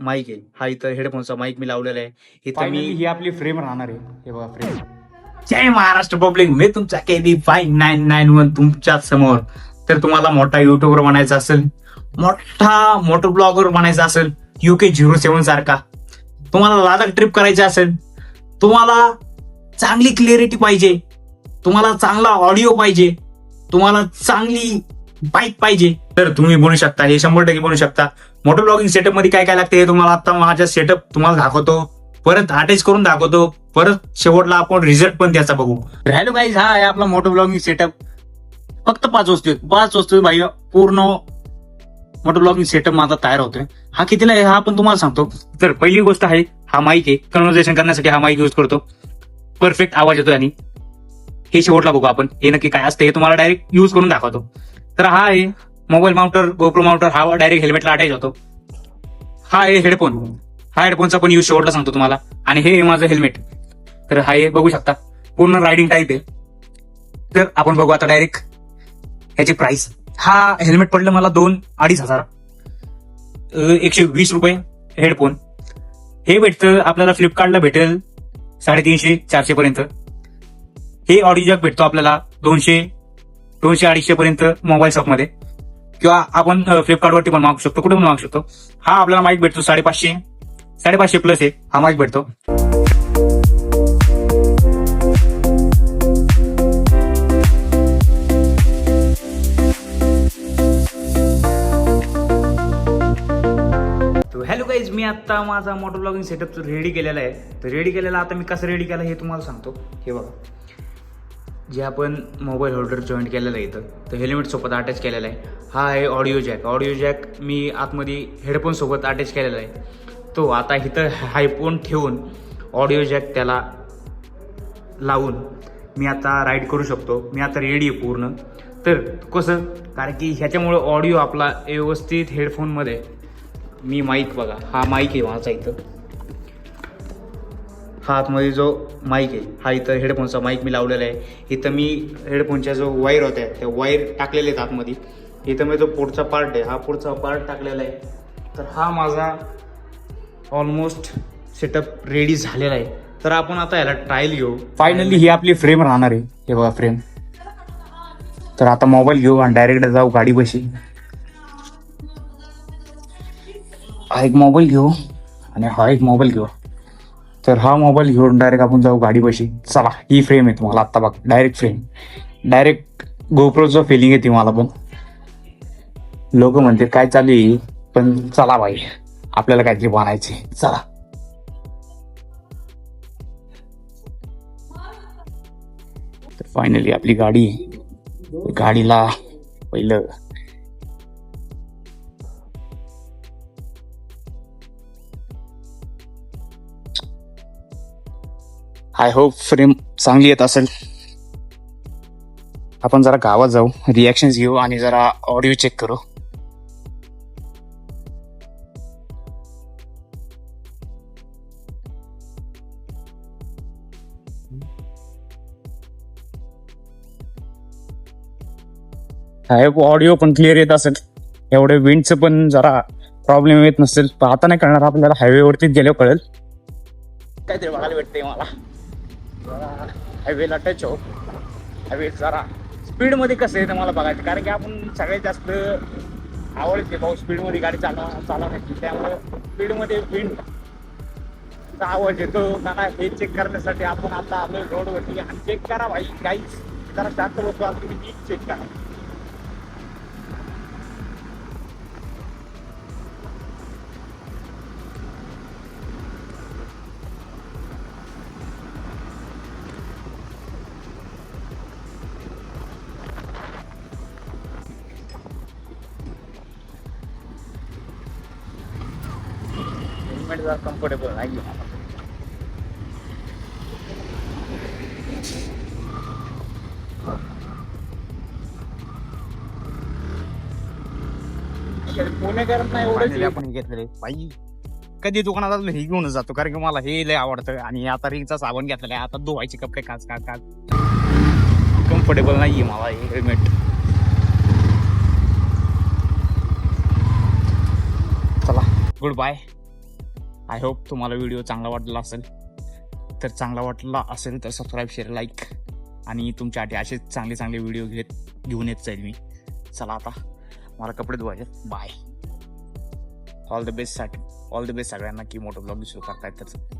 Mic आहे, हा इथं हेडफोनचा माईक मी लावलेला आहे. इथं मी ही आपली फ्रेम राहणार आहे. हे बघा फ्रेम. जय महाराष्ट्र पब्लिक, मी तुमचा KB 5991 तुमच्या समोर. तर तुम्हाला मोठा युट्यूबर बनायचा असेल, मोठा मोटर ब्लॉगर बनायचा असेल, UK07 सारखा, तुम्हाला लडाख ट्रिप करायची असेल, तुम्हाला चांगली क्लिअरिटी पाहिजे, तुम्हाला चांगला ऑडिओ पाहिजे, तुम्हाला चांगली बाईक पाहिजे, तर तुम्ही बनू शकता. हे 100% बनू शकता. मोटर ब्लॉगिंग सेटअप मध्ये काय काय लागते हे तुम्हाला आता माझ्या सेटअप तुम्हाला दाखवतो, परत अटॅच करून दाखवतो, परत शेवटला आपण रिझल्ट पण त्याचा बघू. हॅलो गाईज, हा आहे आपला मोटर ब्लॉगिंग सेटअप. फक्त 5 वस्तू भाई पूर्ण मोटर ब्लॉगिंग सेटअप माझा तयार होतोय. हा कितीला आहे हा पण तुम्हाला सांगतो. तर पहिली गोष्ट आहे, हा माईक आहे. कन्व्हर्सेशन करण्यासाठी हा माईक यूज करतो. परफेक्ट आवाज येतोय आणि हे शेवटला बघू आपण हे नक्की काय असतं, हे तुम्हाला डायरेक्ट यूज करून दाखवतो. तर हा आहे मोबाईल माउंटर, गोप्रो माउंटर, हा डायरेक्ट हेल्मेटला अटॅच होतो. हा आहे हेडफोन, हा हेडफोनचा पण यूज शेवटला सांगतो तुम्हाला. आणि हे माझं हेल्मेट. तर हा हे बघू शकता पूर्ण रायडिंग टाईप आहे. तर आपण बघू आता डायरेक्ट ह्याची प्राइस. हा हेल्मेट पडलं मला 2-2.5 हजार, 120 रुपये. हेडफोन हे भेटतं आपल्याला फ्लिपकार्टला भेटेल 350-400 पर्यंत. हे ऑडिओ जॅक भेटतो आपल्याला 200-250 पर्यंत मोबाईल शॉपमध्ये, किंवा आपण फ्लिपकार्टवरती पण मागू शकतो, कुठे पण मागू शकतो. हा आपल्याला माईक भेटतो 550 प्लस आहे हा माईक भेटतो. हॅलो गाईज, मी आता माझा मोटर ब्लॉगिंग सेटअप रेडी केलेला आहे. तर रेडी केलेला आता मी कसं रेडी केलं हे तुम्हाला सांगतो. हे बघा, जे आपण मोबाईल होल्डर जॉईंट केलेलं आहे इथं, तर हेल्मेट सोबत अटॅच केलेला आहे. हा आहे ऑडिओ जॅक मी आतमध्ये हेडफोन सोबत अटॅच केलेला आहे. तो आता इथं हायफोन ठेवून ऑडिओ जॅक त्याला लावून मी आता राईड करू शकतो. मी आता रेडी आहे पूर्ण. तर कसं, कारण की ह्याच्यामुळं ऑडिओ आपला व्यवस्थित हेडफोनमध्ये. मी माईक बघा, हा माईक आहे माझा इथं, हा आतमध्ये जो माईक आहे हा इथं हेडफोनचा माईक मी लावलेला आहे. इथं मी हेडफोनच्या जो वायर होत्या त्या वायर टाकलेले आहेत आतमध्ये. इथं मी जो पुढचा पार्ट आहे हा पुढचा पार्ट टाकलेला आहे. तर हा माझा ऑलमोस्ट सेटअप रेडी झालेला आहे. तर आपण आता याला ट्रायल घेऊ. फायनली ही आपली फ्रेम राहणार आहे. हे बघा फ्रेम. तर आता मोबाईल घेऊ आणि डायरेक्ट जाऊ गाडी बशी. हा एक मोबाईल घेऊ आणि हा एक मोबाईल घेऊ. तर हा मोबाईल घेऊन डायरेक्ट आपण जाऊ गाडी बशी. चला, ही फ्रेम आहे तुम्हाला आता बघ, डायरेक्ट फ्रेम, डायरेक्ट गोप्रोचं फिलिंग येते मला पण. लोक म्हणते काय चालू आहे, पण चला भाई आपल्याला काहीतरी बनायचे. चला. तर फायनली आपली गाडी, गाडीला पहिलं आय होप फ्रेम चांगली येत असेल. आपण जरा गावात जाऊ, रिॲक्शन्स घेऊ आणि जरा ऑडिओ चेक करू. आय होप ऑडिओ पण क्लिअर येत असेल. एवढे विंडचं पण जरा प्रॉब्लेम येत नसेल. आता नाही कळणार, आपल्याला हायवेवरतीच गेल्यावर कळेल. काहीतरी बघायला भेटते मला. हायवेला टच हो, हायवे जरा स्पीडमध्ये कसं आहे तर मला बघायचं, कारण की आपण सगळ्यात जास्त आवडते भाऊ स्पीडमध्ये गाडी चालवण्याची. त्यामुळे स्पीडमध्ये विंडचा आवाज येतो का हे चेक करण्यासाठी आपण आता आलो रोडवरती. आणि चेक करा भाई, काही जरा शांत बसतो आता, तुम्ही चेक करा. कम्फर्टेबल नाही पुणेकरांना नाही एवढं आपण घेतलेले बाई. कधी दुकानात हे घेऊन जातो, कारण की मला हे लय आवडतं. आणि आता रिंगचा साबण घेतलेला आहे, आता धुवायचे कपडे काच. कम्फर्टेबल नाहीये मला हे हेल्मेट. चला, गुड बाय. आय होप तुम्हाला व्हिडिओ चांगला वाटला असेल. तर चांगला वाटला असेल तर सबस्क्राईब, शेअर, लाईक आणि तुमच्यासाठी असेच चांगले चांगले व्हिडिओ घेऊन येत जाईल मी. चला आता मला कपडे धुवायचे. बाय. ऑल द बेस्ट सगळ्यांना की मोठं ब्लॉग सुरू करतायत तर